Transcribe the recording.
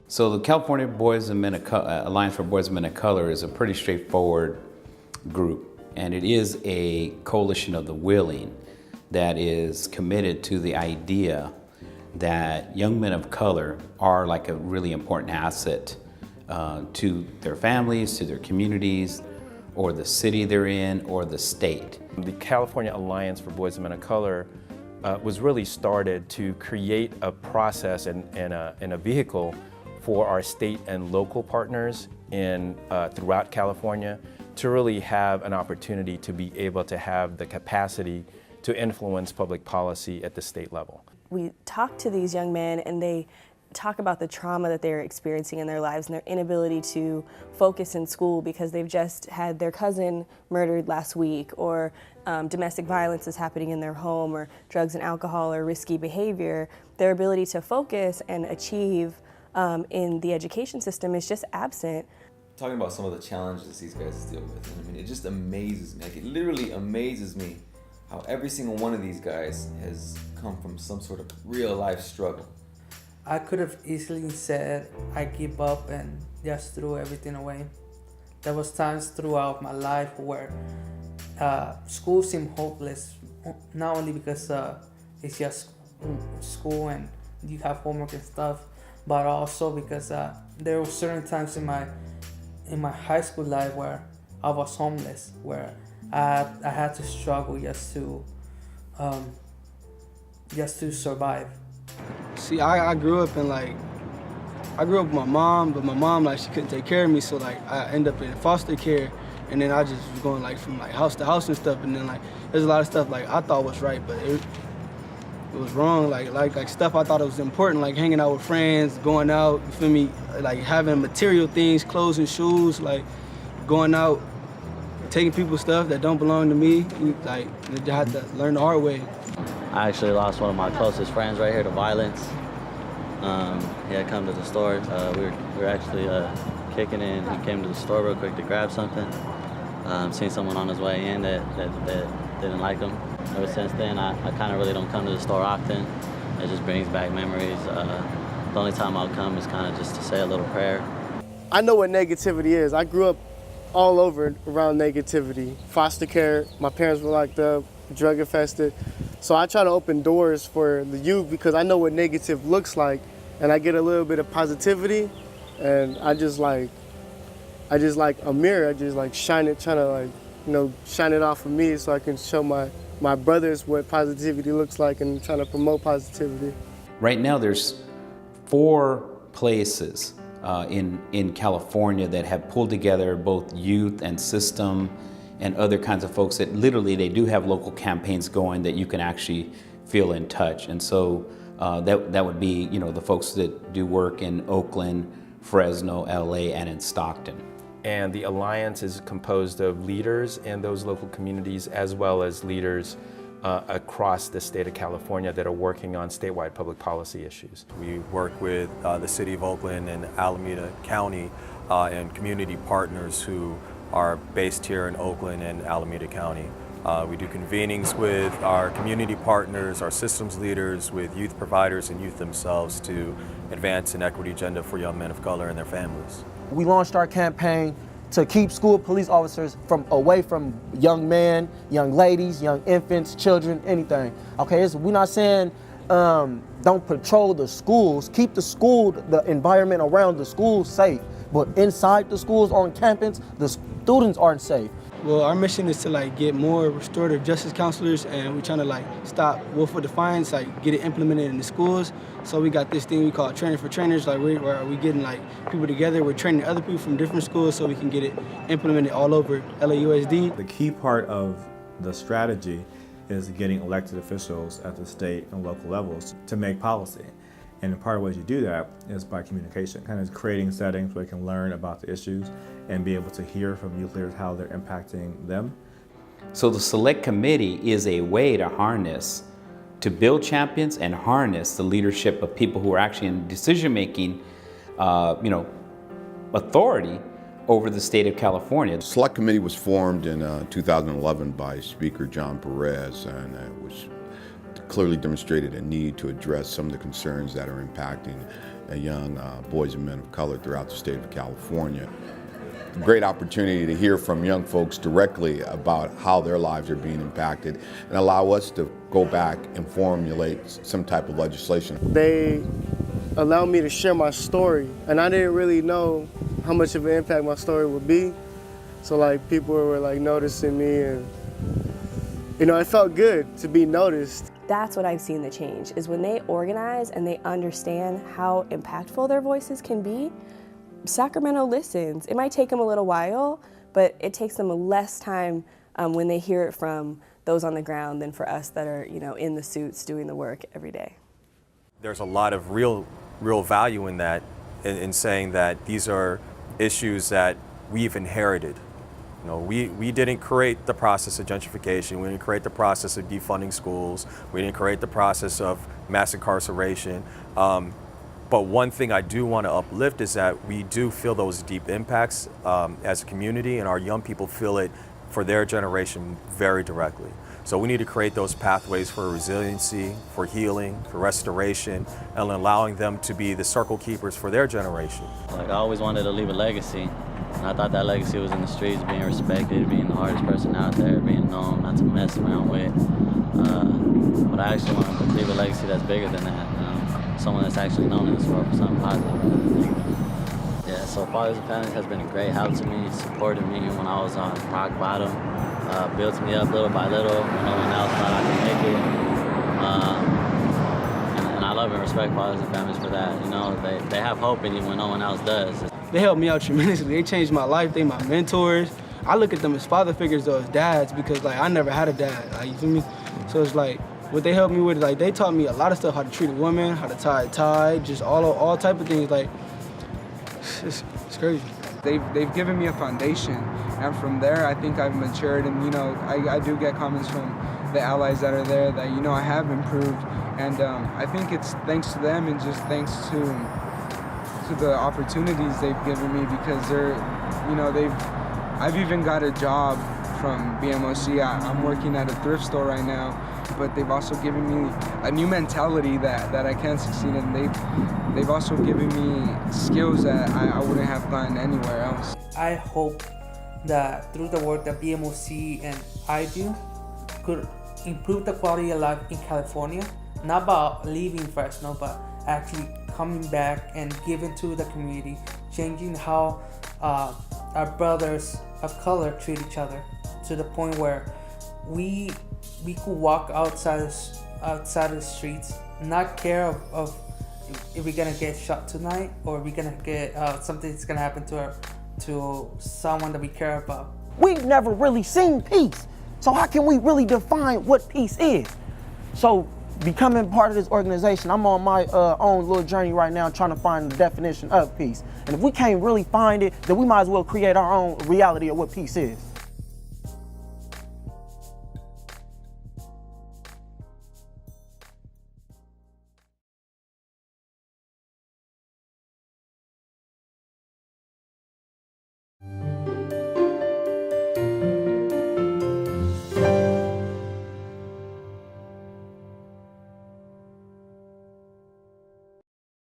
So the California Boys and Men of Alliance for Boys and Men of Color is a pretty straightforward group, and it is a coalition of the willing that is committed to the idea that young men of color are like a really important asset to their families, to their communities, or the city they're in, or the state. The California Alliance for Boys and Men of Color was really started to create a process and a vehicle for our state and local partners throughout California to really have an opportunity to be able to have the capacity to influence public policy at the state level. We talk to these young men and they talk about the trauma that they're experiencing in their lives and their inability to focus in school because they've just had their cousin murdered last week, or domestic violence is happening in their home, or drugs and alcohol or risky behavior. Their ability to focus and achieve in the education system is just absent. Talking about some of the challenges these guys deal with, and I mean, it just amazes me. Like, it literally amazes me how every single one of these guys has come from some sort of real life struggle. I could have easily said I give up and just threw everything away. There was times throughout my life where school seemed hopeless, not only because it's just school and you have homework and stuff, but also because there were certain times in my high school life where I was homeless, where I had to struggle just to survive. See, I grew up with my mom, but my mom, like, she couldn't take care of me, so like I ended up in foster care, and then I just was going like from like house to house and stuff, and then like there's a lot of stuff like I thought was right, but it was wrong. Like stuff I thought it was important, like hanging out with friends, going out, you feel me, like having material things, clothes and shoes, like going out, taking people's stuff that don't belong to me. Like, I had to learn the hard way. I actually lost one of my closest friends right here to violence. He had come to the store. We were actually kicking it, and he came to the store real quick to grab something. Seen someone on his way in that didn't like him. Ever since then, I kind of really don't come to the store often. It just brings back memories. The only time I'll come is kind of just to say a little prayer. I know what negativity is. I grew up all over around negativity. Foster care, my parents were locked up, drug infested. So I try to open doors for the youth because I know what negative looks like, and I get a little bit of positivity, and I just like a mirror. I just like shine it, trying to like, shine it off of me so I can show my brothers what positivity looks like and trying to promote positivity. Right now there's 4 places in California that have pulled together both youth and system and other kinds of folks that literally they do have local campaigns going that you can actually feel in touch. And so that would be, the folks that do work in Oakland, Fresno, LA, and in Stockton. And the Alliance is composed of leaders in those local communities as well as leaders across the state of California that are working on statewide public policy issues. We work with the City of Oakland and Alameda County and community partners who are based here in Oakland and Alameda County. We do convenings with our community partners, our systems leaders, with youth providers and youth themselves to advance an equity agenda for young men of color and their families. We launched our campaign to keep school police officers away from young men, young ladies, young infants, children, anything. Okay, we're not saying don't patrol the schools, keep the environment around the schools safe, but inside the schools, on campus, the students aren't safe. Well, our mission is to like get more restorative justice counselors, and we're trying to like stop willful defiance, like get it implemented in the schools. So we got this thing we call training for trainers, like where we getting like people together, we're training other people from different schools so we can get it implemented all over LAUSD. The key part of the strategy is getting elected officials at the state and local levels to make policy. And part of ways you do that is by communication, kind of creating settings where you can learn about the issues and be able to hear from youth leaders how they're impacting them. So the Select Committee is a way to harness, to build champions and harness the leadership of people who are actually in decision-making, authority over the state of California. The Select Committee was formed in 2011 by Speaker John Perez, and it was clearly demonstrated a need to address some of the concerns that are impacting young boys and men of color throughout the state of California. Great opportunity to hear from young folks directly about how their lives are being impacted and allow us to go back and formulate some type of legislation. They allowed me to share my story, and I didn't really know how much of an impact my story would be. So like people were like noticing me, and you know, it felt good to be noticed. That's what I've seen the change, is when they organize and they understand how impactful their voices can be, Sacramento listens. It might take them a little while, but it takes them less time when they hear it from those on the ground than for us that are, you know, in the suits doing the work every day. There's a lot of real value in that, in saying that these are issues that we've inherited. You know, we didn't create the process of gentrification. We didn't create the process of defunding schools. We didn't create the process of mass incarceration. But one thing I do want to uplift is that we do feel those deep impacts as a community, and our young people feel it for their generation very directly. So we need to create those pathways for resiliency, for healing, for restoration, and allowing them to be the circle keepers for their generation. Like, I always wanted to leave a legacy, and I thought that legacy was in the streets, being respected, being the hardest person out there, being known, not to mess around with. But I actually want to leave a legacy that's bigger than that. Someone that's actually known in this world for something positive. Yeah, so Fathers and Families has been a great help to me, supported me when I was on rock bottom, built me up little by little when no one else thought I could make it. And I love and respect Fathers and Families for that. You know, they have hope in you when no one else does. They helped me out tremendously. They changed my life. They my mentors. I look at them as father figures, though, as dads, because like I never had a dad. Like, you feel me? So it's like, what they helped me with, like, they taught me a lot of stuff, how to treat a woman, how to tie a tie, just all type of things. Like, it's crazy. They've given me a foundation, and from there I think I've matured, and you know, I do get comments from the allies that are there that, you know, I have improved, and I think it's thanks to them and just thanks to the opportunities they've given me, because they're, you know, I've even got a job from BMOC. I'm working at a thrift store right now, but they've also given me a new mentality that I can succeed in. They've also given me skills that I wouldn't have gotten anywhere else. I hope that through the work that BMOC and I do could improve the quality of life in California, not about leaving Fresno, but actually coming back and giving to the community, changing how our brothers of color treat each other, to the point where we could walk outside of the streets, not care of if we're gonna get shot tonight, or we're gonna get something's gonna happen to someone that we care about. We've never really seen peace, so how can we really define what peace is? So becoming part of this organization, I'm on my own little journey right now trying to find the definition of peace. And if we can't really find it, then we might as well create our own reality of what peace is.